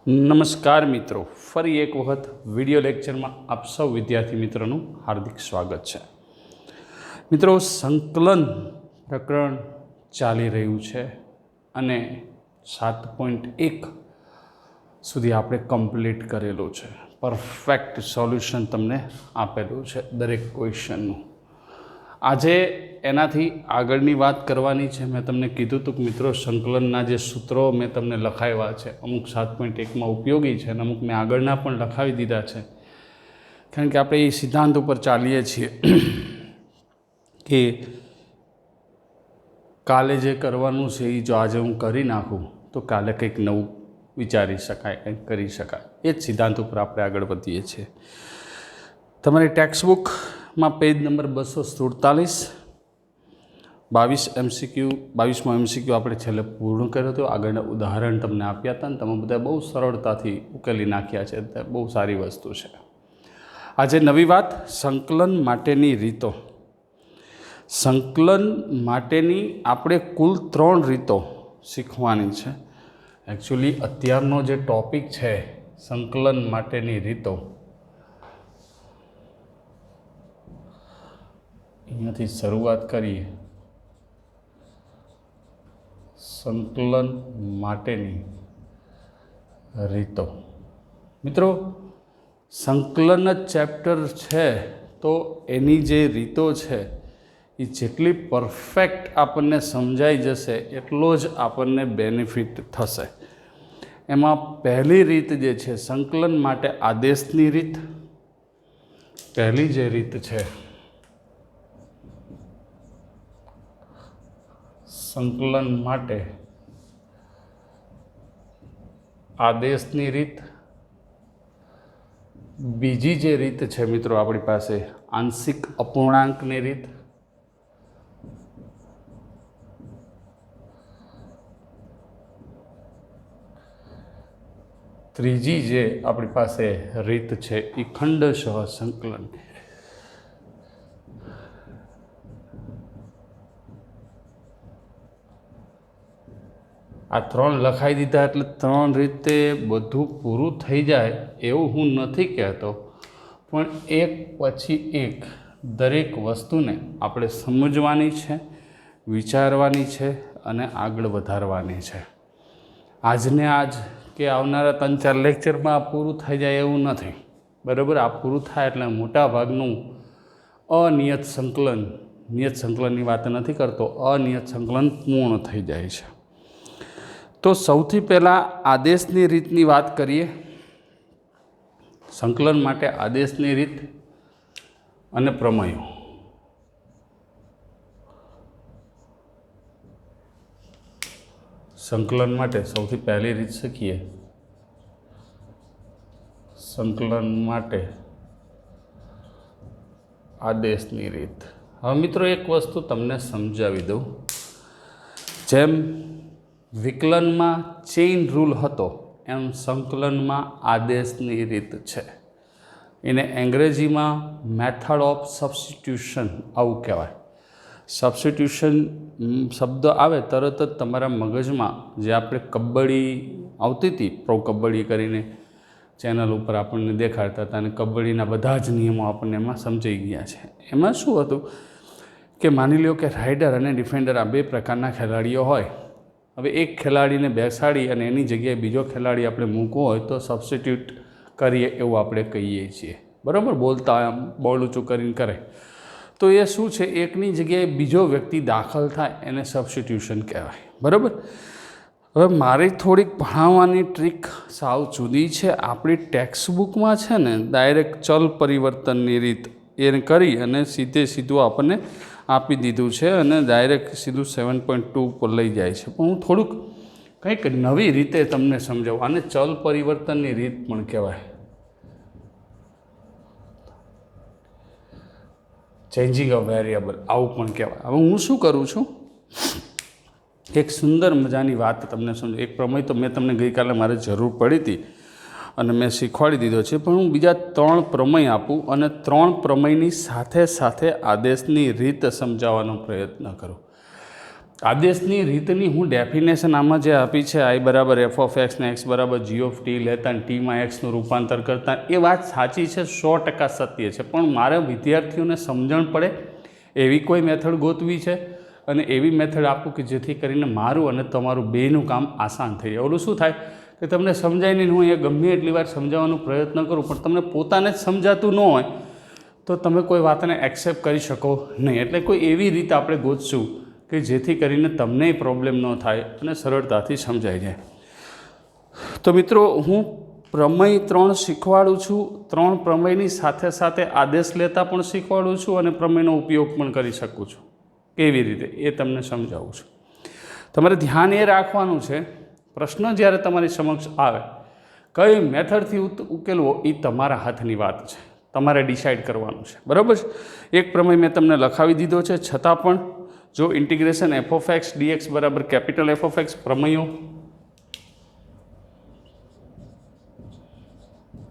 નમસ્કાર મિત્રો, ફરી એક વખત વિડિયો લેક્ચરમાં આપ સૌ વિદ્યાર્થી મિત્રોનું હાર્દિક સ્વાગત છે. મિત્રો, સંકલન પ્રકરણ ચાલી રહ્યું છે અને 7.1 સુધી આપણે કમ્પ્લીટ કરેલું છે. પરફેક્ટ સોલ્યુશન તમને આપેલું છે દરેક ક્વેશ્ચનનું. આજે એનાથી આગળની વાત કરવાની છે. મેં તમને કીધું હતું કે મિત્રો, સંકલનના જે સૂત્રો મેં તમને લખાવ્યા છે, અમુક 7.1માં ઉપયોગી છે અને અમુક મેં આગળના પણ લખાવી દીધા છે, કારણ કે આપણે એ સિદ્ધાંત ઉપર ચાલીએ છીએ કે કાલે જે કરવાનું છે એ જો આજે હું કરી નાખું તો કાલે કંઈક નવું વિચારી શકાય, કંઈક કરી શકાય. એ જ સિદ્ધાંત ઉપર આપણે આગળ વધીએ છીએ. તમારી ટેક્સ્ટબુકમાં પેજ નંબર 247 22માં MCQ આપણે છેલ્લે પૂર્ણ કર્યો હતો. આગળના ઉદાહરણ તમને આપ્યા હતા અને તમે બધા બહુ સરળતાથી ઉકેલી નાખ્યા છે. બહુ સારી વસ્તુ છે. આજે નવી વાત, સંકલન માટેની રીતો. સંકલન માટેની આપણે કુલ 3 રીતો શીખવાની છે. એકચ્યુઅલી અત્યારનો જે ટૉપિક છે સંકલન માટેની રીતો, અહીંયાથી શરૂઆત કરીએ. સંકલન માટેની રીતો. મિત્રો, સંકલન જ ચેપ્ટર છે તો એની જે રીતો છે એ જેટલી પરફેક્ટ આપણને સમજાઈ જશે એટલો જ આપણને બેનિફિટ થશે. એમાં પહેલી રીત જે છે સંકલન માટે આદેશની રીત. પહેલી જે રીત છે સંકલન માટે આદેશની રીત. બીજી જે રીત છે મિત્રો આપણી પાસે આંશિક અપૂર્ણાંકની રીત. ત્રીજી જે આપણી પાસે રીત છે એ ખંડશઃ સંકલન. આ 3 લખાઈ દીધા એટલે 3 રીતે બધું પૂરું થઈ જાય એવું હું નથી કહેતો, પણ એક પછી એક દરેક વસ્તુને આપણે સમજવાની છે, વિચારવાની છે અને આગળ વધારવાની છે. આજને આજ કે આવનારા 3-4 લેક્ચરમાં આ પૂરું થઈ જાય એવું નથી, બરાબર. આ પૂરું થાય એટલે મોટા ભાગનું અનિયત સંકલન, નિયત સંકલનની વાત નથી કરતો, અનિયત સંકલન પૂર્ણ થઈ જાય છે. તો સૌથી પહેલાં આદેશની રીતની વાત કરીએ. સંકલન માટે આદેશની રીત અને પ્રમેયો. સંકલન માટે સૌથી પહેલી રીત શીખીએ. સંકલન માટે આદેશની રીત. હવે મિત્રો, એક વસ્તુ તમને સમજાવી દઉં. જેમ વિકલનમાં ચેઇન રૂલ હતો એમ સંકલનમાં આદેશની રીત છે. એને અંગ્રેજીમાં મેથડ ઓફ સબસ્ટિટ્યુશન આવું કહેવાય. સબસ્ટિટ્યુશન શબ્દ આવે તરત જ તમારા મગજમાં જે આપણે કબડ્ડી આવતી હતી, પ્રો કબડ્ડી કરીને ચેનલ ઉપર આપણને દેખાડતા હતા અને કબડ્ડીના બધા જ નિયમો આપણને એમાં સમજાઈ ગયા છે. એમાં શું હતું કે માની લો કે રાઇડર અને ડિફેન્ડર આ 2 પ્રકારના ખેલાડીઓ હોય. હવે એક ખેલાડીને બેસાડી અને એની જગ્યાએ બીજો ખેલાડી આપણે મૂકવો હોય તો સબસ્ટિટ્યૂટ કરીએ એવું આપણે કહીએ છીએ, બરાબર. બોલતા આમ બોલ ઊંચું કરીને કરે તો એ શું છે, એકની જગ્યાએ બીજો વ્યક્તિ દાખલ થાય એને સબસ્ટિટ્યુશન કહેવાય, બરાબર. હવે મારી થોડીક ભણાવવાની ટ્રીક સાવ જુદી છે. આપણી ટેક્સ્ટબુકમાં છે ને ડાયરેક્ટ ચલ પરિવર્તનની રીત એ કરી અને સીધું આપણને આપી દીધું છે અને ડાયરેક્ટ સીધું 7.2 ઉપર લઈ જાય છે. પણ હું થોડુંક કંઈક નવી રીતે તમને સમજાવું. આને ચલ પરિવર્તનની રીત પણ કહેવાય, ચેન્જિંગ અ વેરિયેબલ આવું પણ કહેવાય. હવે હું શું કરું છું, એક સુંદર મજાની વાત તમને સમજો. એક પ્રમેય તો મેં તમને ગઈકાલે મારે જરૂર પડી હતી અને મેં શીખવાડી દીધો છે, પણ હું બીજા 3 પ્રમેય આપું અને 3 પ્રમેયની સાથે સાથે આદેશની રીત સમજાવવાનો પ્રયત્ન કરું. આદેશની રીતની હું ડેફિનેશન આમાં જે આપી છે આઈ બરાબર એફ ઓફ એક્સ ને એક્સ બરાબર જી ઓફ ટી લેતા ટીમાં એક્સનું રૂપાંતર કરતા, એ વાત સાચી છે, 100% સત્ય છે. પણ મારે વિદ્યાર્થીઓને સમજણ પડે એવી કોઈ મેથડ ગોતવી છે અને એવી મેથડ આપું કે જેથી કરીને મારું અને તમારું બેયનું કામ આસાન થઈ જાય. ઓલું શું થાય કે તમને સમજાય નહીં, હું એ ગમે એટલી વાર સમજાવવાનો પ્રયત્ન કરું પણ તમને પોતાને જ સમજાતું ન હોય તો તમે કોઈ વાતને એક્સેપ્ટ કરી શકો નહીં. એટલે કોઈ એવી રીત આપણે ગોતશું કે જેથી કરીને તમને પ્રોબ્લેમ ન થાય અને સરળતાથી સમજાઈ જાય. તો મિત્રો, હું પ્રમેય 3 શીખવાડું છું. 3 પ્રમેયની સાથે સાથે આદેશ લેતા પણ શીખવાડું છું અને પ્રમેયનો ઉપયોગ પણ કરી શકું છું. કેવી રીતે એ તમને સમજાવું છું. તમારે ધ્યાન એ રાખવાનું છે, પ્રશ્ન જ્યારે તમારી સમક્ષ આવે કઈ મેથડથી ઉકેલવો એ તમારા હાથની વાત છે, તમારે ડિસાઇડ કરવાનું છે. બરાબર છે. એક પ્રમેય મેં તમને લખાવી દીધો છે, છતાં પણ જો integration f of x dx બરાબર કેપિટલ એફ ઓફ એક્સ પ્રમેયો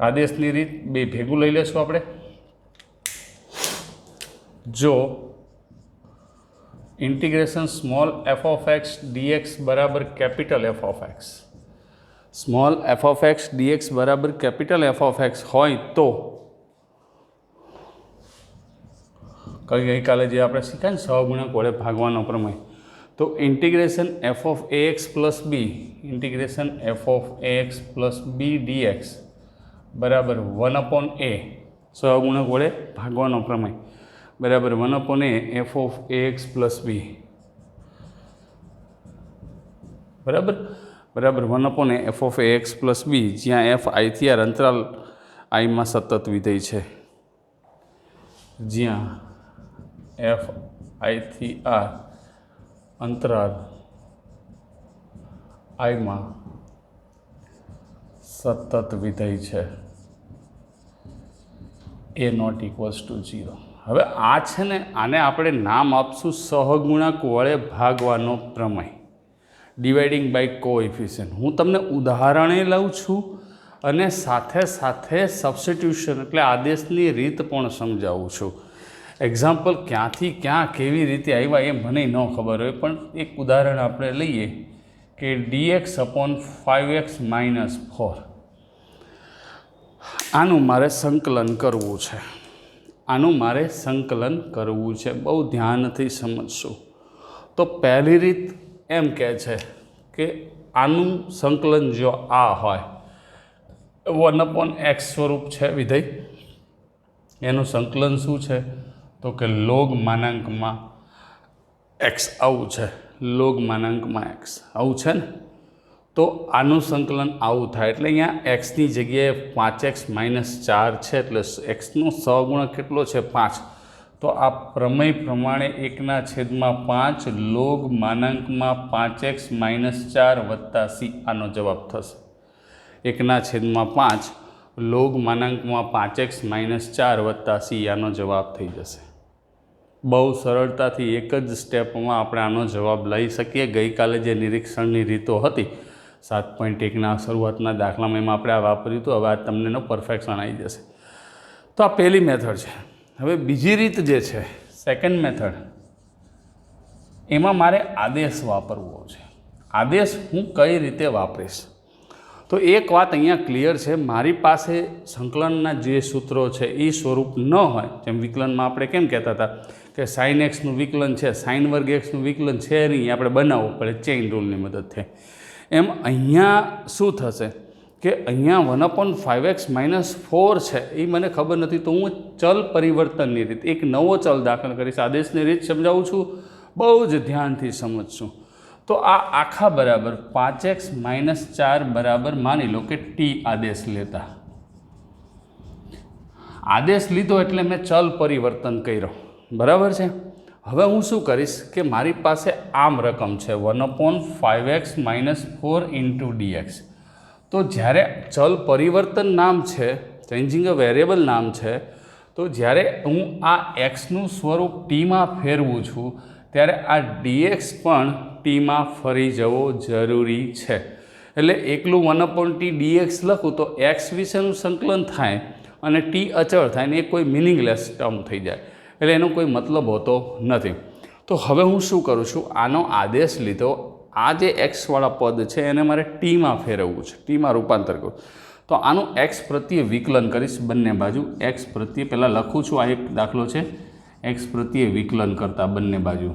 આદેશની રીત બે ભેગું લઈ લેશું આપણે. જો integration small f of x dx બરાબર capital F of x, small f of x dx બરાબર કેપિટલ એફ ઓફ એક્સ હોય તો ગઈકાલે જે આપણે શીખ્યા ને સહગુણક વડે ભાગવાનો પ્રમેય, તો integration f of a x plus b, integration f of a x plus b dx બરાબર 1/a, સહગુણક વડે ભાગવાનો પ્રમેય બરાબર 1/a f of a x plus b બરાબર 1/a f of a x plus b, જ્યાં એફ આઈથી આર અંતરાલ આઈમાં સતત વિધેય છે, જ્યાં એફ આઈથી આર અંતરાલ આઈમાં સતત વિધેય છે, એ નોટ ઇક્વલ્સ ટુ 0. હવે આ છે ને, આને આપણે નામ આપશું સહગુણક વડે ભાગવાનો પ્રમેય, ડિવાઇડિંગ બાય કોએફિશિયન્ટ. હું તમને ઉદાહરણે લઉં છું અને સાથે સાથે સબસ્ટિટ્યુશન એટલે આદેશની રીત પણ સમજાવું છું. એક્ઝામ્પલ ક્યાંથી ક્યાં કેવી રીતે આવ્યા એ મને ન ખબર હોય, પણ એક ઉદાહરણ આપણે લઈએ કે dx અપોન 5x માઇનસ 4, આનું મારે સંકલન કરવું છે, આનું મારે સંકલન કરવું છે. બહુ ધ્યાનથી સમજશું. તો પહેલી રીત એમ કહે છે કે આનું સંકલન જો આ હોય 1/x સ્વરૂપ છે વિધેય, એનું સંકલન શું છે તો કે લોગ માનાંકમાં એક્સ, આવું છે, લોગ માનાંકમાં એક્સ આવું છે ને, તો આનું સંકલન આવું થાય. એટલે અહીંયા એક્સની જગ્યાએ 5x માઇનસ 4 છે, એટલે એક્સનો સહગુણક કેટલો છે 5. તો આ પ્રમેય પ્રમાણે 1/5 લોગ માનાંકમાં 5x માઇનસ 4 વત્તા c આનો જવાબ થશે. 1/5 લોગ માનાંકમાં 5x માઇનસ 4 વત્તા c આનો જવાબ થઈ જશે. બહુ સરળતાથી એક જ સ્ટેપમાં આપણે આનો જવાબ લઈ શકીએ. ગઈકાલે જે નિરીક્ષણની રીતો હતી 7.1ના શરૂઆતના દાખલામાં એમાં આપણે આ વાપર્યું હતું. હવે આ તમને પરફેક્શન આવી જશે. તો આ પહેલી મેથડ છે. હવે બીજી રીત જે છે સેકન્ડ મેથડ, એમાં મારે આદેશ વાપરવો છે. આદેશ હું કઈ રીતે વાપરીશ? તો એક વાત અહીંયા ક્લિયર છે, મારી પાસે સંકલનના જે સૂત્રો છે એ સ્વરૂપ ન હોય, જેમ વિકલનમાં આપણે કેમ કહેતા હતા કે સાઇન એક્સનું વિકલન છે, સાઇન વર્ગ એક્સનું વિકલન છે નહીં, આપણે બનાવવું પડે ચેઇન રૂલની મદદથી. એમ અહીંયા શું થશે કે અહીંયા 1/5x માઇનસ 4 છે, એ મને ખબર નથી, તો હું ચલ પરિવર્તનની રીત, એક નવો ચલ દાખલ કરીશ. આદેશની રીત સમજાવું છું, બહુ જ ધ્યાનથી સમજશું. તો આ આખા બરાબર 5x માઇનસ 4 બરાબર માની લો કે ટી આદેશ લેતા, આદેશ લીધો એટલે મેં ચલ પરિવર્તન કર્યો, બરાબર છે. હવે હું શું કરીશ કે મારી પાસે આમ રકમ છે 1/5x માઇનસ 4 ઇન્ટુ ડીએક્સ. તો જ્યારે ચલ પરિવર્તન નામ છે, ચેન્જિંગ અ વેરિયેબલ નામ છે, તો જ્યારે હું આ એક્સનું સ્વરૂપ ટીમાં ફેરવું છું ત્યારે આ ડીએક્સ પણ ટીમાં ફરી જવો જરૂરી છે. એટલે એકલું 1/t ડીએક્સ લખું તો એક્સ વિશેનું સંકલન થાય અને ટી અચળ થાય ને એ કોઈ મિનિંગલેસ ટર્મ થઈ જાય, એટલે એનો કોઈ મતલબ હોતો નથી. તો હવે હું શું કરું છું, આનો આદેશ લીધો, આ જે એક્સવાળા પદ છે એને મારે ટીમાં ફેરવવું છે, ટીમાં રૂપાંતર કરવું. તો આનું એક્સ પ્રત્યે વિકલન કરીશ બંને બાજુ. એક્સ પ્રત્યે પહેલાં લખું છું, આ એક દાખલો છે, એક્સ પ્રત્યે વિકલન કરતા બંને બાજુ.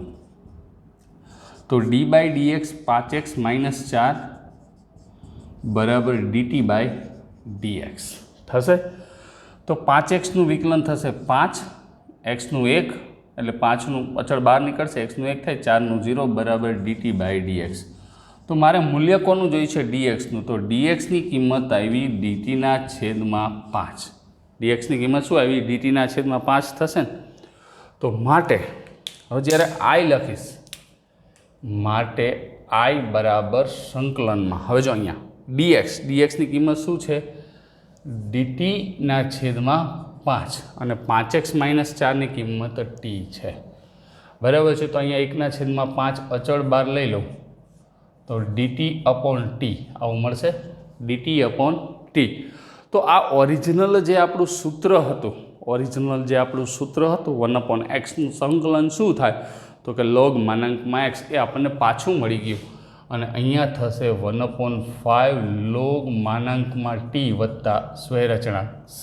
તો ડી બાય ડીએક્સ 5x - 4 બરાબર ડીટી બાય ડીએક્સ થશે. તો 5xનું વિકલન થશે 5, xનું 1 એટલે 5નું અચળ બહાર નીકળશે, xનું 1 થાય, 4નું 0 બરાબર ડીટી બાય ડીએક્સ. તો મારે મૂલ્ય કોનું જોઈએ છે? ડીએક્સનું. તો ડીએક્સની કિંમત આવી ડીટીના છેદમાં 5. ડીએક્સની કિંમત શું આવી? ડીટીના છેદમાં 5 થશે ને. તો માટે હવે જ્યારે આઈ લખીશ, માટે આઈ બરાબર સંકલનમાં, હવે જો અહીંયા ડીએક્સની કિંમત શું છે? ડીટીના છેદમાં 5 અને 5x - 4ની કિંમત ટી છે, બરાબર છે. તો અહીંયા 1/5 અચળ બહાર લઈ લઉં તો ડીટી અપોન ટી આવું મળશે, ડીટી અપોન ટી. તો આ ઓરિજિનલ જે આપણું સૂત્ર હતું, 1/x સંકલન શું થાય? તો કે log x એ આપણને પાછું મળી ગયું અને અહીંયા થશે 1/5 log t વત્તા સ્વૈર અચળાંક c.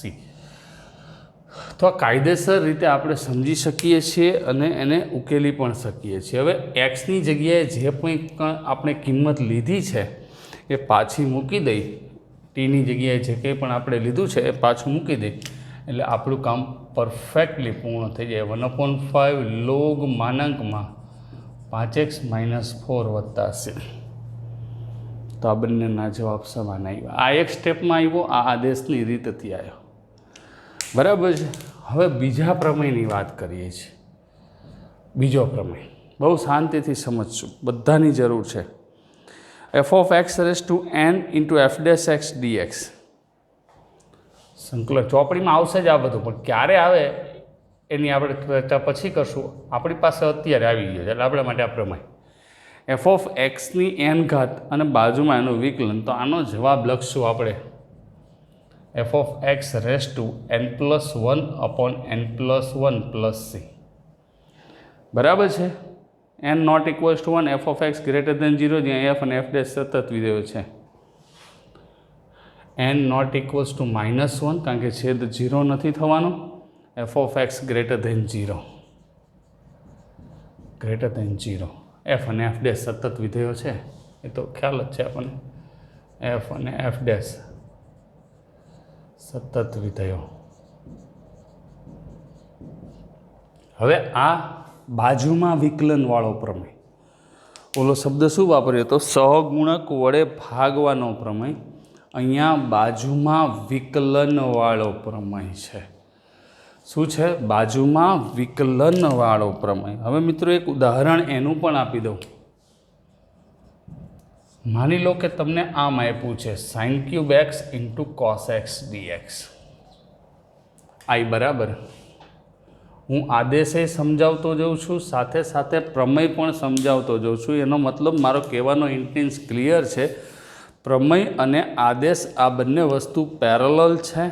તો આ કાયદેસર રીતે આપણે સમજી શકીએ છીએ અને એને ઉકેલી પણ શકીએ છીએ. હવે એક્સની જગ્યાએ જે કંઈ આપણે કિંમત લીધી છે એ પાછી મૂકી દઈ, ટીની જગ્યાએ જે કંઈ પણ આપણે લીધું છે એ પાછું મૂકી દઈ એટલે આપણું કામ પરફેક્ટલી પૂર્ણ થઈ જાય. 1/5 log 5x - 4 વત્તા c. તો આ બંનેના જવાબ સમાન આવ્યા. આ એક સ્ટેપમાં આવ્યો, આ આદેશની રીતથી આવ્યો, બરાબર છે. હવે બીજા પ્રમેયની વાત કરીએ છીએ. બીજો પ્રમેય બહુ શાંતિથી સમજશું, બધાની જરૂર છે. f(x) n × f' x dx. સંકલન ચોપડીમાં આવશે જ આ બધું, પણ ક્યારે આવે એની આપણે ચર્ચા પછી કરશું. આપણી પાસે અત્યારે આવી ગયો છે એટલે આપણા માટે આ પ્રમેય. f(x)ની n ઘાત અને બાજુમાં એનું વિકલન. તો આનો જવાબ લખશું આપણે f(x) n+1/n+1 + c. બરાબર છે. n ≠ 1, f(x) > 0, જ્યાં f અને f' સતત વિધેયો છે. n ≠ -1 કારણ કે છેદ 0 નથી થવાનો. f(x) > 0, f અને f' સતત વિધેયો છે, એ તો ખ્યાલ જ છે આપણને. f અને f' સતત વિધેયો. હવે આ બાજુમાં વિકલનવાળો પ્રમેય, ઓલો શબ્દ શું વાપર્યો તો સહગુણક વડે ભાગવાનો પ્રમેય. અહીંયા બાજુમાં વિકલનવાળો પ્રમેય છે. શું છે? બાજુમાં વિકલનવાળો પ્રમેય. હવે મિત્રો એક ઉદાહરણ એનું પણ આપી દઉં. માની લો કે તમને આમ આપ્યું છે sin³ x × cos x dx. આઈ બરાબર, હું આદેશે સમજાવતો જાઉં છું, સાથે સાથે પ્રમેય પણ સમજાવતો જાઉં છું. એનો મતલબ મારો કહેવાનો ઇન્ટેન્સ ક્લિયર છે. પ્રમેય અને આદેશ આ બંને વસ્તુ પેરેલલ છે.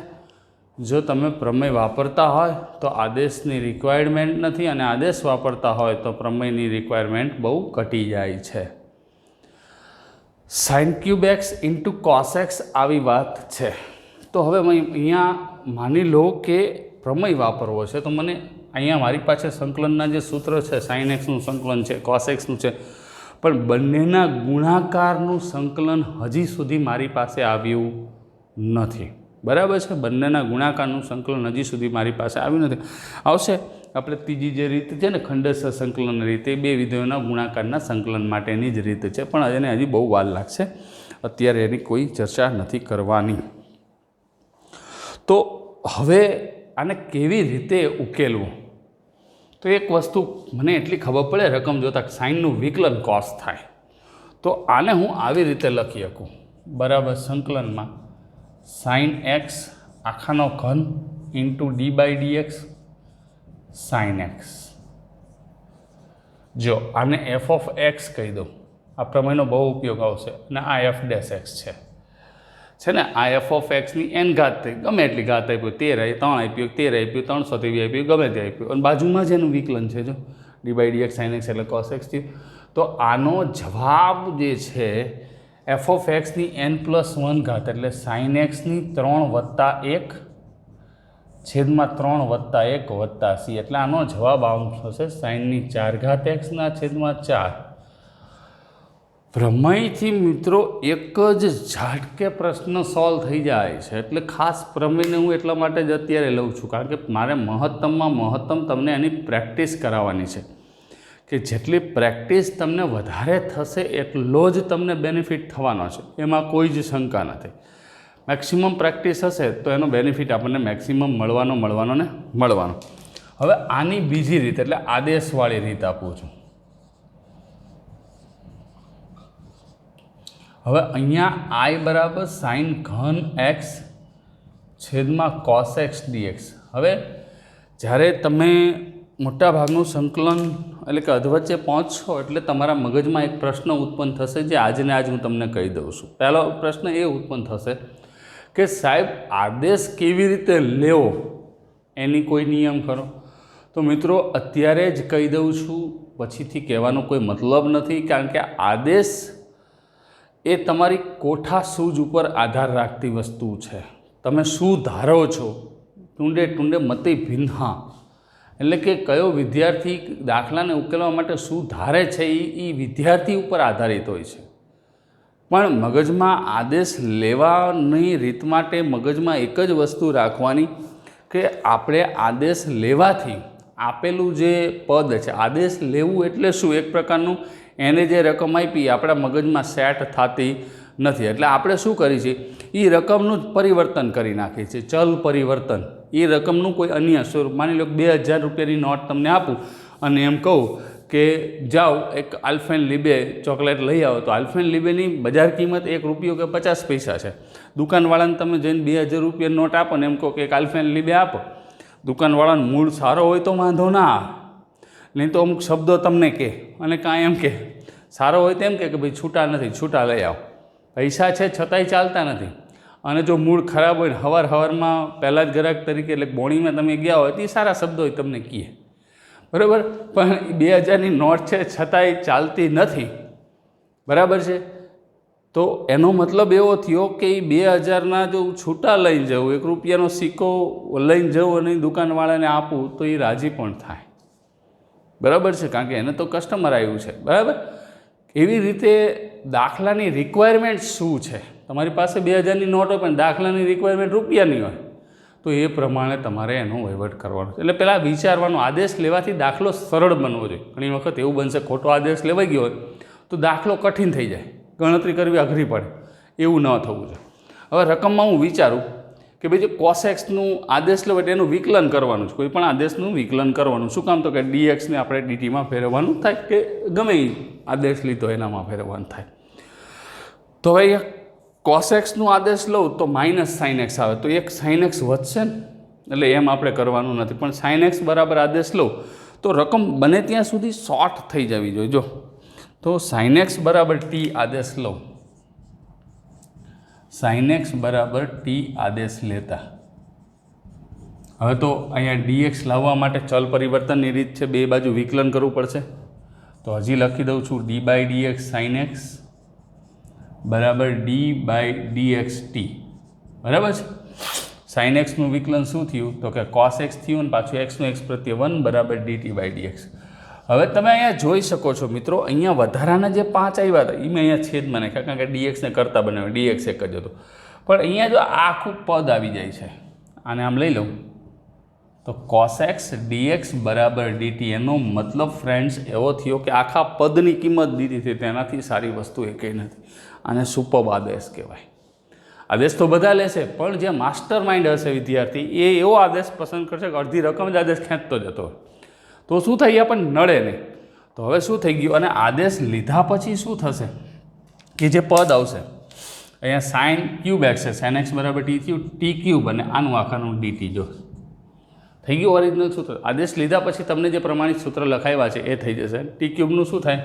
જો તમે પ્રમેય વાપરતા હોય તો આદેશની રિક્વાયરમેન્ટ નથી, અને આદેશ વાપરતા હોય તો પ્રમેયની રિક્વાયરમેન્ટ બહુ ઘટી જાય છે. sin³ x × cos x આવી વાત છે. તો હવે અહીંયા માની લો કે પ્રમેય વાપરવો છે, તો મને અહીંયા મારી પાસે સંકલનના જે સૂત્ર છે, sin x નું સંકલન છે, cos x નું છે, પણ બંનેના ગુણાકારનું સંકલન હજી સુધી મારી પાસે આવ્યું નથી. બરાબર છે. બંનેના ગુણાકારનું સંકલન હજી સુધી મારી પાસે આવ્યું નથી. આવશે. આપણે ત્રીજી જે રીત છે ને, ખંડેસર સંકલન રીત, એ બે વિધેયોના ગુણાકારના સંકલન માટેની જ રીત છે, પણ એને હજી બહુ વાર લાગશે. અત્યારે એની કોઈ ચર્ચા નથી કરવાની. તો હવે આને કેવી રીતે ઉકેલવું? તો એક વસ્તુ મને એટલી ખબર પડે, રકમ જોતાં સાઇનનું વિકલન કોસ થાય. તો આને હું આવી રીતે લખી શકું, બરાબર, સંકલનમાં sin x આખાનો ઘન × d/dx sin x. જો આને f(x) કહી દઉં, આ પ્રમેયનો બહુ ઉપયોગ આવશે. અને આ f' x છે ને, આ f(x)ની n ઘાત થઈ, ગમે એટલી ઘાત આપ્યું, 13 3 આપ્યું, 13 આપ્યું, 323 આપ્યું, ગમે તે આપ્યું, અને બાજુમાં જ એનું વિકલન છે. જો d/dx sin x એટલે cos x થયું. તો આનો જવાબ જે છે એફ ઓફ એક્સની n+1 એટલે sin x ની 3+1 છેદમાં 3+1 c એટલે આનો જવાબ આવશે થશે sin ની 4 x ના છેદમાં 4. પ્રમેયથી મિત્રો એક જ ઝાટકે પ્રશ્ન સોલ્વ થઈ જાય છે. એટલે ખાસ પ્રમેયને હું એટલા માટે જ અત્યારે લઉં છું કારણ કે મારે મહત્તમમાં મહત્તમ તમને એની પ્રેક્ટિસ કરાવવાની છે કે જેટલી પ્રેક્ટિસ તમને વધારે થશે એટલો જ તમને બેનિફિટ થવાનો છે, એમાં કોઈ જ શંકા નથી. મેક્સિમમ પ્રેક્ટિસ હશે તો એનો બેનિફિટ આપણને મેક્સિમમ મળવાનો ને મળવાનો. હવે આની બીજી રીત એટલે આદેશવાળી રીત આપું છું. હવે અહીંયા i બરાબર sin ઘન x છેદમાં cos x dx. હવે જ્યારે તમે મોટાભાગનું સંકલન એટલે કે અધવચ્ચે પહોંચશો એટલે તમારા મગજમાં એક પ્રશ્ન ઉત્પન્ન થશે જે આજને આજ હું તમને કહી દઉં છું. પહેલો પ્રશ્ન એ ઉત્પન્ન થશે કે સાહેબ આદેશ કેવી રીતે લેવો એની કોઈ નિયમ ખરો? તો મિત્રો અત્યારે જ કહી દઉં છું, પછીથી કહેવાનો કોઈ મતલબ નથી કારણ કે આદેશ એ તમારી કોઠા સૂઝ ઉપર આધાર રાખતી વસ્તુ છે. તમે શું ધારો છો ટુંડે ટુંડે મતિ ભિન્ના એટલે કે કયો વિદ્યાર્થી દાખલાને ઉકેલવા માટે શું ધારે છે એ વિદ્યાર્થી ઉપર આધારિત હોય છે. પણ મગજમાં આદેશ લેવાની રીત માટે મગજમાં એક જ વસ્તુ રાખવાની કે આપણે આદેશ લેવાથી આપેલું જે પદ છે, આદેશ લેવું એટલે શું? એક પ્રકારનું એને જે રકમ આપી આપણા મગજમાં સેટ થતી નથી એટલે આપણે શું કરીએ છીએ એ રકમનું જ પરિવર્તન કરી નાખીએ છીએ, ચલ પરિવર્તન. એ રકમનું કોઈ અન્ય સ્વરૂપ, માની લો 2000 રૂપિયાની નોટ તમને આપું અને એમ કહું કે જાઓ એક આલ્ફેનલીબે ચોકલેટ લઈ આવો, તો આલ્ફેનલીબેની બજાર કિંમત 1 રૂપિયો કે 50 પૈસા છે. દુકાનવાળાને તમે જઈને 2000 રૂપિયાની નોટ આપો ને એમ કહો કે એક આલ્ફેનલીબે આપો, દુકાનવાળાનો મૂળ સારો હોય તો વાંધો ના આવે, નહીં તો અમુક શબ્દો તમને કહે અને કાંઈ એમ કહે. સારો હોય તો એમ કહે કે ભાઈ છૂટા નથી, છૂટા લઈ આવો. પૈસા છે છતાંય ચાલતા નથી. અને જો મૂળ ખરાબ હોય ને હવારમાં પહેલાં જ ગ્રાહક તરીકે એટલે બોણીમાં તમે ગયા હોય તો એ સારા શબ્દો હોય તમને કહે, બરાબર. પણ 2000ની નોટ છે છતાંય ચાલતી નથી, બરાબર છે. તો એનો મતલબ એવો થયો કે એ 2000ના જો છૂટા લઈને જવું, 1 રૂપિયાનો સિક્કો લઈને જવું અને દુકાનવાળાને આપું તો એ રાજી પણ થાય, બરાબર છે, કારણ કે એને તો કસ્ટમર આવ્યું છે, બરાબર. એવી રીતે દાખલાની રિક્વાયરમેન્ટ શું છે? તમારી પાસે 2000ની નોટ હોય પણ દાખલાની રિક્વાયરમેન્ટ રૂપિયાની હોય તો એ પ્રમાણે તમારે એનો વહીવટ કરવાનો છે. એટલે પહેલાં વિચારવાનો, આદેશ લેવાથી દાખલો સરળ બનવો જોઈએ. ઘણી વખત એવું બનશે ખોટો આદેશ લેવાઈ ગયો હોય તો દાખલો કઠિન થઈ જાય, ગણતરી કરવી અઘરી પડે, એવું ન થવું જોઈએ. હવે રકમમાં હું વિચારું કે ભાઈ જે cos xનું આદેશ લેવો એટલે એનું વિકલન કરવાનું છે, કોઈ પણ આદેશનું વિકલન કરવાનું. શું કામ? તો કે dxને આપણે dtમાં ફેરવવાનું થાય કે ગમે એ આદેશ લીધો એનામાં ફેરવવાનું થાય. તો હવે cos xનું આદેશ લઉં તો -sin x આવે તો એક sin x વધશે ને, એટલે એમ આપણે કરવાનું નથી. પણ sin x બરાબર આદેશ લઉં તો રકમ બને ત્યાં સુધી શોર્ટ થઈ જવી જોઈએ. જો તો sin x બરાબર t આદેશ લઉં, sin x બરાબર t આદેશ લેતા હવે તો અહીંયા dx લાવવા માટે ચલ પરિવર્તનની રીત છે, બે બાજુ વિકલન કરવું પડશે. તો હજી લખી દઉં છું d/dx sin x બરાબર d/dxt, બરાબર છે. sin x નું વિકલન શું થયું? તો કે cos x થયું અને પાછું xનું x પ્રત્યે 1 બરાબર dt/dx. હવે તમે અહીંયા જોઈ શકો છો મિત્રો, અહીંયા વધારાના જે 5 આવ્યા હતા એ મેં અહીંયા છેદમાં નાખ્યા કારણ કે dxને કરતા બનાવ્યો, dx એક જ હતો. પણ અહીંયા જો આ આખું પદ આવી જાય છે, આને આમ લઈ લઉં તો cos x dx બરાબર dt. એનો મતલબ ફ્રેન્ડ્સ એવો થયો કે આખા પદની કિંમત દીધી હતી, તેનાથી સારી વસ્તુ એકેય નથી. આને સુપર આદેશ કહેવાય. આદેશ તો બધા લેશે પણ જે માસ્ટર માઇન્ડ હશે વિદ્યાર્થી એ એવો આદેશ પસંદ કરશે કે અડધી રકમ જ આદેશ ખેંચતો જતો હોય તો શું થાય? આપણને નડે નહીં. તો હવે શું થઈ ગયું? અને આદેશ લીધા પછી શું થશે કે જે પદ આવશે અહીંયા sin ક્યુબ x છે, sin x બરાબર t થયું, t ક્યુબ અને આનું આખાનું dt. જો થઈ ગયું ઓરિજિનલ સૂત્ર. આદેશ લીધા પછી તમને જે પ્રમાણિત સૂત્ર લખાવ્યા છે એ થઈ જશે. t ક્યુબનું શું થાય?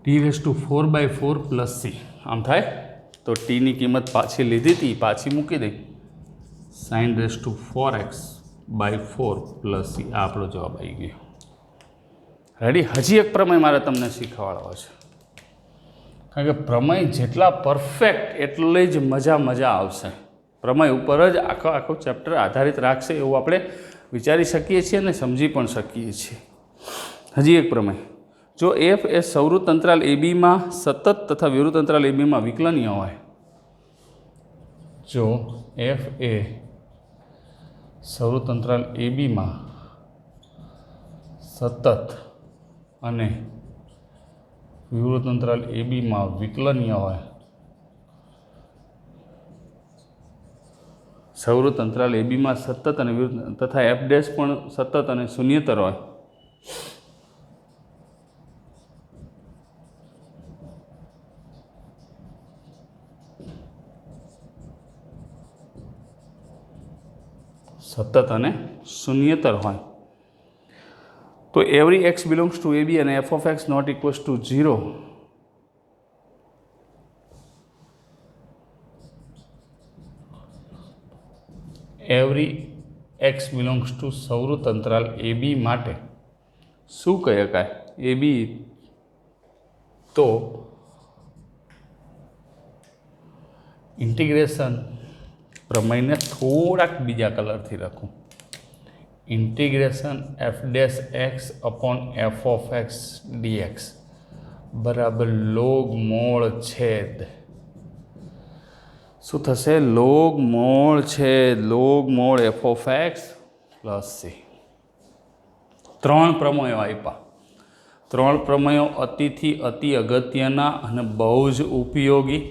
t⁴/4 + c આમ થાય. તો ટીની કિંમત પાછી લીધી હતી, પાછી મૂકી દઈ, sin⁴x/4 + c. આ આપણો જવાબ આવી ગયો. રેડી? હજી એક પ્રમેય મારે તમને શીખવાડવો છે, કારણ કે પ્રમેય જેટલા પરફેક્ટ એટલી જ મજા આવશે. પ્રમેય ઉપર જ આખો ચેપ્ટર આધારિત રાખશે એવું આપણે વિચારી શકીએ છીએ અને સમજી પણ શકીએ છીએ. હજી એક પ્રમેય, જો એફ એ સૌરુત અંતરાલ એબીમાં સતત તથા વિવૃત અંતરાલ એબીમાં વિકલનીય હોય, જો એફ એ સૌરુત અંતરાલ એબીમાં સતત અને વિવૃત અંતરાલ એબીમાં વિકલનીય હોય, સૌરુત અંતરાલ એબીમાં સતત અને વિવૃત તથા એફ ડેશ પણ સતત અને શૂન્યતર હોય, સતત અને શૂન્યતર હોય, તો every x belongs to a b અને f of x not equals to 0 every x belongs to સૌરુત અંતરાલ એબી માટે શું કહી શકાય? એબી તો ઇન્ટિગ્રેશન પ્રમેયને થોડાક બીજા કલરથી લખું. Integration f dash x upon f of x dx બરાબર લોગ મોળ છેદ શું થશે? લોગ મોળ છેદ log mod f of x plus c. 3 પ્રમેયો આપ્યા. 3 પ્રમેયો અતિ અગત્યના અને બહુ જ ઉપયોગી.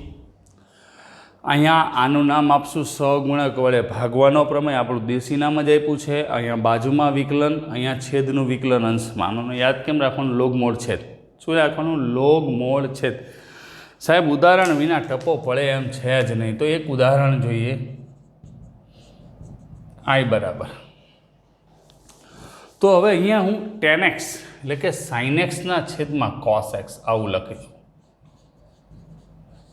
અહીંયા આનું નામ આપશું સહગુણક વડે ભાગવાનો પ્રમેય. આપણું દેશી નામ જ આપ્યું છે. અહીંયા બાજુમાં વિકલન, અહીંયા છેદનું વિકલન અંશમાં. આનું યાદ કેમ રાખવાનું? લોગ મોળ છેદ. શું રાખવાનું? લોગ મોળ છેદ. સાહેબ ઉદાહરણ વિના ટપો પડે એમ છે જ નહીં, તો એક ઉદાહરણ જોઈએ. આઈ બરાબર, તો હવે અહીંયા હું tan x એટલે કે sin x ના છેદમાં cos x આવું લખીશ.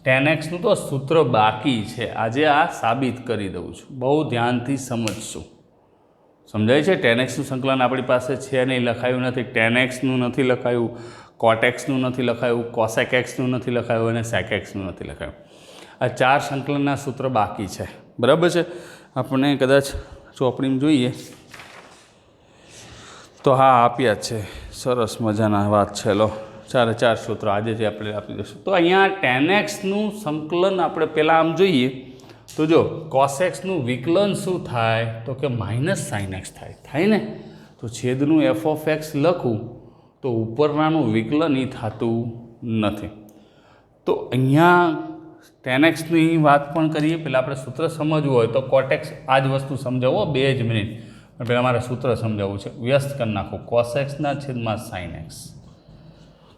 tan x નું તો સૂત્ર બાકી છે, આજે આ સાબિત કરી દઉં છું. બહુ ધ્યાનથી સમજશું. સમજાય છે? tan x નું સંકલન આપણી પાસે છે નહીં, લખાયું નથી. tan x નું નથી લખાયું, cot x નું નથી લખાયું, cosec x નું નથી લખાયું અને sec x નું નથી લખાયું. આ 4 સંકલનના સૂત્ર બાકી છે. બરાબર છે? આપણે કદાચ ચોપડીમાં જોઈએ તો હા આપ્યા જ છે. સરસ મજાના વાત છે. લો 4 સૂત્રો આજે જે આપણે આપી દઈશું. તો અહીંયા tan x નું સંકલન આપણે પહેલાં આમ જોઈએ તો જો cos x નું વિકલન શું થાય? તો કે -sin x થાય ને? તો છેદનું f of x લખું તો ઉપરનાનું વિકલન એ થતું નથી. તો અહીંયા tan x ની વાત પણ કરીએ. પહેલાં આપણે સૂત્ર સમજવું હોય તો cot x આ જ વસ્તુ સમજાવો. 2 જ મિનિટ પહેલાં મારે સૂત્ર સમજાવવું છે. વ્યસ્ત કરી નાખું. cos x ના છેદમાં sin x.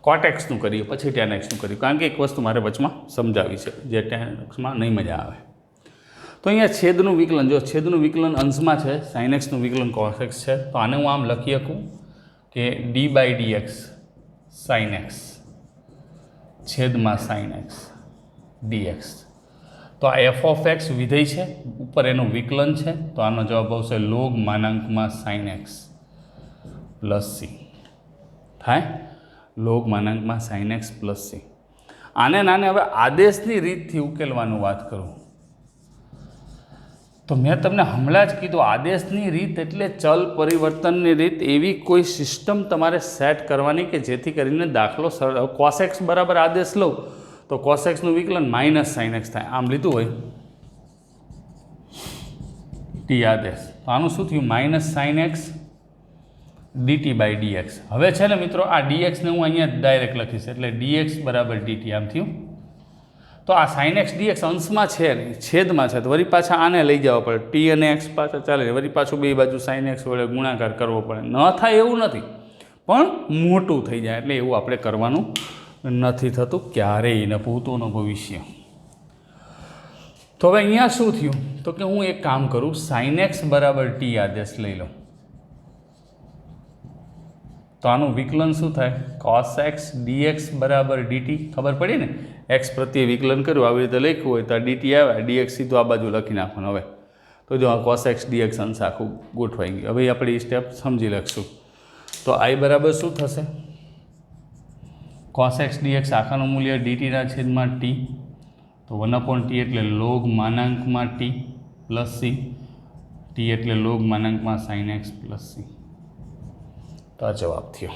cot x નું કરીએ પછી tan x નું કરીએ, કારણ કે એક વસ્તુ મારે વચમાં સમજાવી છે જે tan xમાં નહીં મજા આવે. તો અહીંયા છેદનું વિકલન, જો છેદનું વિકલન અંશમાં છે, sin x નું વિકલન cos x છે, તો આને હું આમ લખી શકું કે d/dx sin x છેદમાં sin x dx. તો આ f of x વિધેય છે, ઉપર એનું વિકલન છે, તો આનો જવાબ આવશે log માનાંકમાં sin x plus c. થાય log માનાંકમાં sin x plus c. આને હવે આદેશની રીતથી ઉકેલવાનું વાત કરું તો મેં તમને હમણાં જ કીધું, આદેશની રીત એટલે ચલ પરિવર્તનની રીત. એવી કોઈ સિસ્ટમ તમારે સેટ કરવાની કે જેથી કરીને દાખલો સરળ. cos x બરાબર આદેશ લઉં તો cos x નું વિકલન -sin x થાય. આમ લીધું હોય t આદેશ, તો આનું શું થયું? -sin x dt/dx. હવે છે ને મિત્રો, આ dx ને હું અહીંયા ડાયરેક્ટ લખીશ એટલે dx બરાબર dt આમ થયું. તો આ sin x dx અંશમાં છે નહીં, છેદમાં છે, તો વળી પાછા આને લઈ જવા પડે. t અને x પાછા ચાલે, વળી પાછું બે બાજુ sin x વડે ગુણાકાર કરવો પડે. ન થાય એવું નથી, પણ મોટું થઈ જાય એટલે એવું આપણે કરવાનું નથી થતું ક્યારેય, ન ભૂતો ન ભવિષ્ય. તો હવે અહીંયા શું થયું? તો કે હું એક કામ કરું, sin x બરાબર t આદેશ લઈ લઉં તો આનું વિકલન શું થાય? cos x dx બરાબર dt. ખબર પડી ને? x પ્રત્યે વિકલન કર્યું, આવી રીતે લખ્યું હોય તો આ dt આવે, dx સીધું આ બાજુ લખી નાખવાનું. હવે તો જો આ cos x dx અંશ આખું ગોઠવાઈ ગયું. હવે આપણે એ સ્ટેપ સમજી લખશું. તો i બરાબર શું થશે? cos x dx આખાનું મૂલ્ય dt ના છેદમાં t, તો 1/t એટલે log માનાંકમાં t plus c, t એટલે log માનાંકમાં sin x plus c. તો આ જવાબ થયો.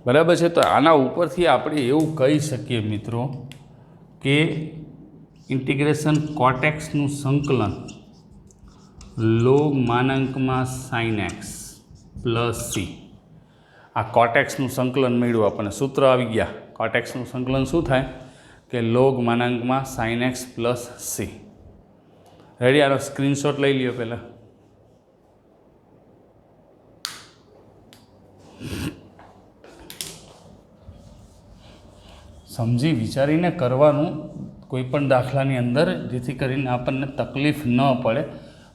બરાબર છે. તો આના ઉપરથી આપણે એવું કહી શકીએ મિત્રો કે ઇન્ટિગ્રેશન cot x નું સંકલન log માનાંકમાં sin x plus c. આ cot x નું સંકલન મળ્યું આપણને, સૂત્ર આવી ગયા. cot x નું સંકલન શું થાય કે log માનાંકમાં sin x plus c. Ready? આનો સ્ક્રીનશોટ લઈ લ્યો પહેલાં. સમજી વિચારીને કરવાનું કોઈ પણ દાખલાની અંદર, જેથી કરીને આપણને તકલીફ ન પડે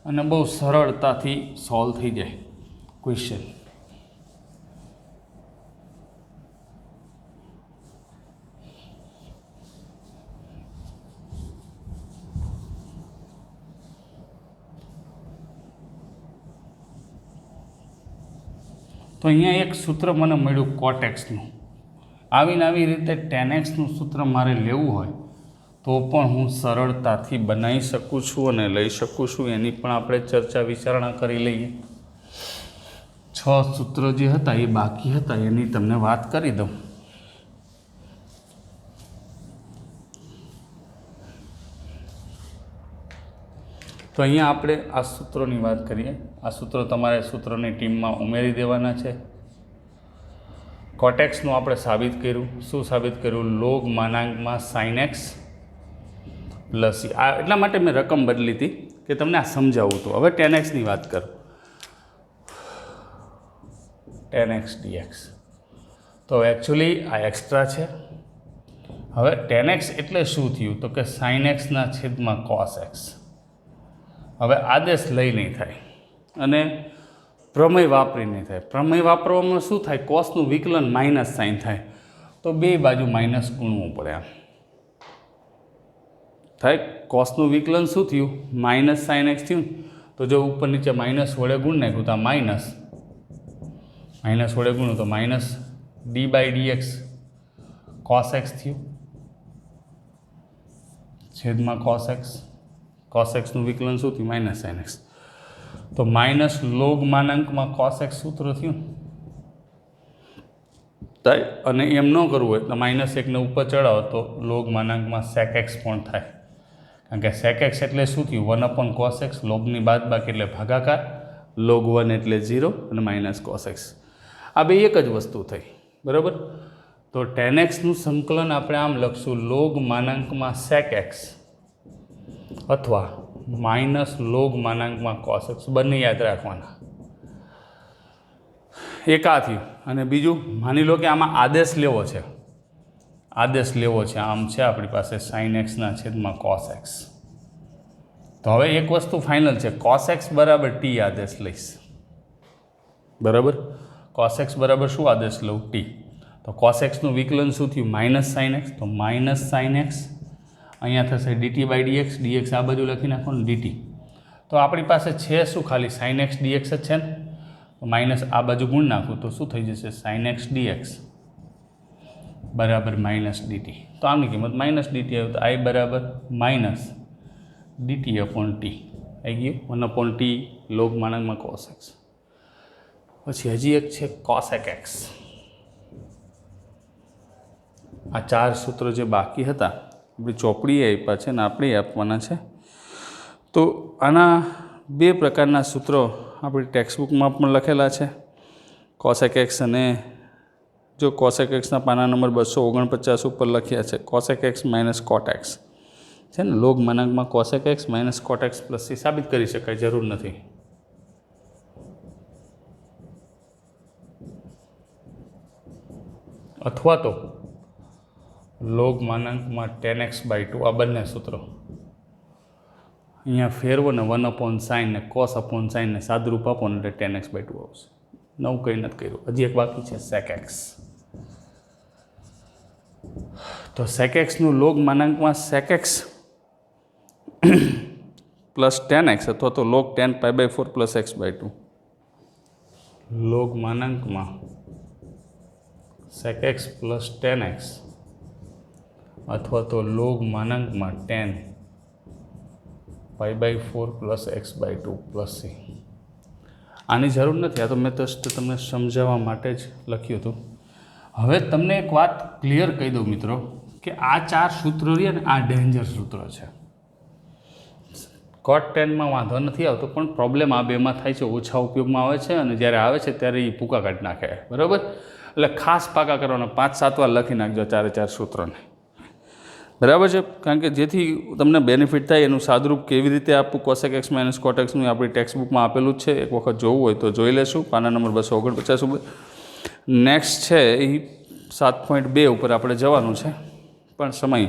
અને બહુ સરળતાથી સોલ્વ થઈ જાય ક્વેશ્ચન. તો અહીંયા એક સૂત્ર મને મળ્યું cot x નું. આવી રીતે tan x નું સૂત્ર મારે લેવું હોય તો પણ હું સરળતાથી બનાવી શકું છું અને લઈ શકું છું. એની પણ આપણે ચર્ચા વિચારણા કરી લઈએ. 6 સૂત્રો જે હતા એ બાકી હતા, એની તમને વાત કરી દઉં. તો અહીંયા આપણે આ સૂત્રોની વાત કરીએ. આ સૂત્રો તમારે સૂત્રોની ટીમમાં ઉમેરી દેવાના છે. cot x નું આપણે સાબિત કર્યું. શું સાબિત કર્યું? log માનાંકમાં sin x plus c. આ એટલા માટે મેં રકમ બદલી હતી કે તમને આ સમજાવું હતું. હવે tan x ની વાત કરું. tan x dx તો એકચ્યુઅલી આ એક્સ્ટ્રા છે. હવે tan x એટલે શું થયું? તો કે sin x ના છેદમાં cos x. હવે આદેશ લઈ નહીં થાય અને પ્રમેય વાપરી નહીં થાય. પ્રમેય વાપરવામાં શું થાય? કોસનું વિકલન માઇનસ સાઇન થાય, તો બે બાજુ માઇનસ ગુણવું પડે. આમ થાય. કોસનું વિકલન શું થયું? માઇનસ સાઇન એક્સ થયું. તો જો ઉપર નીચે માઇનસ વડે ગુણ નાખ્યું તો આ માઇનસ વડે ગુણ્યું તો માઇનસ d/dx cos x થયું છેદમાં cos x નું વિકલન શું થયું? Minus sine x. તો માઇનસ log માનાંકમાં cos x સૂત્ર થયું. થાય. અને એમ ન કરવું હોય તો -1 ને ઉપર ચડાવો તો log માનાંકમાં sec x પણ થાય. કારણ કે sec x એટલે શું થયું? 1/cos x. લોગની બાદબાકી એટલે ભાગાકાર. log 1 એટલે 0 અને માઇનસ cos x. આ બે એક જ વસ્તુ થઈ. બરાબર? તો tan x નું સંકલન આપણે આમ લખશું log માનાંકમાં sec x અથવા માઇનસ log માનાંકમાં cos x. બંને યાદ રાખવાના. એક આ થયું. અને બીજું માની લો કે આમાં આદેશ લેવો છે. આમ છે આપણી પાસે sin x ના છેદમાં cos x. તો હવે એક વસ્તુ ફાઇનલ છે. cos x બરાબર t આદેશ લઈશ. બરાબર? cos x બરાબર શું આદેશ લઉં? t. તો cos x નું વિકલન શું થયું? Minus sin x. તો માઇનસ sin x અહીંયા થશે dt/dx. dx આ બાજુ લખી નાખો ને dt. તો આપણી પાસે છે શું? ખાલી sin x dx જ છે ને. તો માઇનસ આ બાજુ ગુણ નાખું તો શું થઈ જશે? sin x dx બરાબર માઇનસ dt. તો આની કિંમત માઇનસ dt આવ્યું. તો i બરાબર માઇનસ dt/t આવી ગયું. 1/t log માનાંકમાં cos x. પછી હજી એક છે cosec x. આ 4 સૂત્રો જે બાકી હતા આપણી ચોપડીએ આપ્યા છે ને આપણે આપવાના છે. તો આના 2 પ્રકારના સૂત્રો આપણી ટેક્સ્ટબુકમાં પણ લખેલા છે. cosec x અને જો cosec x ના પાના નંબર 249 ઉપર લખ્યા છે cosec x minus cot x છે ને. log માનાંકમાં cosec x minus cot x plus c સાબિત કરી શકાય, જરૂર નથી. અથવા તો log માનાંકમાં tan x/2 આ બંને સૂત્રો અહીંયા ફેરવો ને 1/sin ને cos/sin ને સાદરૂપ આપો ને એટલે tan x/2 આવશે. નવું કંઈ નથી કર્યું. હજી એક બાકી છે sec x. તો sec x નું log માનાંકમાં sec x plus tan x અથવા તો log tan π/4 plus x/2. log માનાંકમાં sec x પ્લસ ટેન એક્સ અથવા તો લોગ માનાંકમાં 10 π/4 plus x by 2 plus c. આની જરૂર નથી, આ તો મેં જસ્ટ તમને સમજાવવા માટે જ લખ્યું હતું. હવે તમને એક વાત ક્લિયર કહી દઉં મિત્રો કે આ 4 સૂત્રો રહ્યા ને આ ડેન્જર સૂત્ર છે. cot 10માં વાંધો નથી આવતો, પણ પ્રોબ્લેમ આ બેમાં થાય છે, ઓછા ઉપયોગમાં આવે છે અને જ્યારે આવે છે ત્યારે એ પૂકા કાઢી નાખે. બરાબર, એટલે ખાસ પાકા કરવાના 5-7 વાર લખી નાખજો 4 સૂત્રોને. બરાબર છે, કારણ કે જેથી તમને બેનિફિટ થાય એનું સાદરૂપ કેવી રીતે આપવું cosec x minus cot x નું આપણી ટેક્સ્ટબુકમાં આપેલું જ છે. એક વખત જોવું હોય તો જોઈ લેશું, પાના નંબર 249 ઉપર. નેક્સ્ટ છે એ 7.2 ઉપર આપણે જવાનું છે, પણ સમય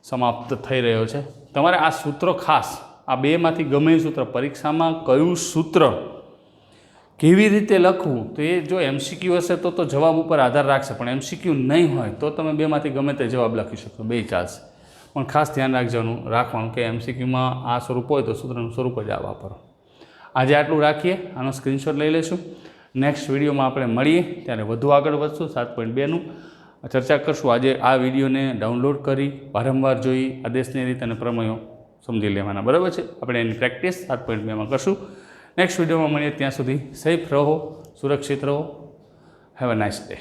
સમાપ્ત થઈ રહ્યો છે. તમારે આ સૂત્રો ખાસ, આ બેમાંથી ગમે એ સૂત્ર, પરીક્ષામાં કયું સૂત્ર કેવી રીતે લખવું તો એ જો MCQ હશે તો જવાબ ઉપર આધાર રાખશે, પણ MCQ નહીં હોય તો તમે બેમાંથી ગમે તે જવાબ લખી શકો, બે ચાલશે. પણ ખાસ ધ્યાન રાખવાનું કે MCQમાં આ સ્વરૂપ હોય તો સૂત્રનું સ્વરૂપ જ આ વાપરો. આજે આટલું રાખીએ, આનો સ્ક્રીનશોટ લઈ લઈશું. નેક્સ્ટ વિડીયોમાં આપણે મળીએ ત્યારે વધુ આગળ વધશું, 7.2નું ચર્ચા કરશું. આજે આ વિડીયોને ડાઉનલોડ કરી વારંવાર જોઈ આદેશની રીત અને પ્રમેયો સમજી લેવાના. બરાબર છે, આપણે એની પ્રેક્ટિસ 7.2માં કરશું. નેક્સ્ટ વિડીયોમાં મળીએ, ત્યાં સુધી સેફ રહો, સુરક્ષિત રહો. Have a nice day.